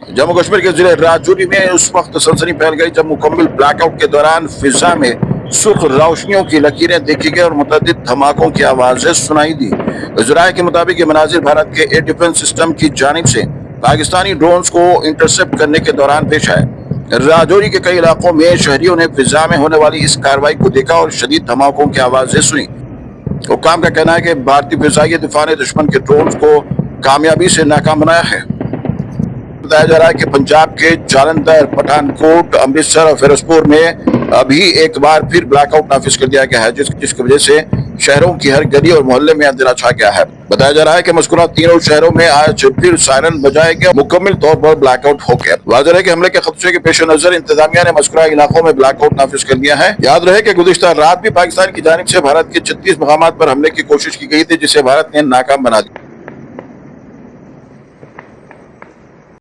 जम्मू कश्मीर के जिले राजौरी में उस वक्त सनसनी फैल गई जब मुकम्मल ब्लैकआउट के दौरान फिजा में सुर्ख रोशनियों की लकीरें देखी गई और मुतअद्दिद धमाकों की आवाजें सुनाई दी। ज़राए के मुताबिक ये मनाजिर भारत के एयर डिफेंस सिस्टम की जानिब से पाकिस्तानी ड्रोन्स को इंटरसेप्ट करने के दौरान पेश आए। राजौरी के कई इलाकों में शहरियों ने फिजा में होने वाली इस कार्रवाई को देखा और शदीद धमाकों की आवाजें सुनी। हुक्काम का कहना है कि भारतीय फिजाई दिफा ने दुश्मन के ड्रोन को कामयाबी से नाकाम बनाया है। बताया जा रहा है कि पंजाब के जालंधर, पठानकोट, अमृतसर और फिरोजपुर में अभी एक बार फिर ब्लैकआउट नाफिज कर दिया गया है, जिसकी वजह से शहरों की हर गली और मोहल्ले में अंधेरा छा गया है। बताया जा रहा है कि मज़कूरा तीनों शहरों में आज फिर सायरन बजाए गए, मुकम्मल तौर पर ब्लैकआउट हो गया। वाज़ेह है कि हमले के खदशे के पेश नजर इंतजामिया ने मज़कूरा इलाकों में ब्लैकआउट नाफिज कर दिया है। याद रहे कि गुज़िश्ता रात भी पाकिस्तान की जानिब से भारत के 36 मकामात पर हमले की कोशिश की गई थी, जिसे भारत ने नाकाम बना दिया।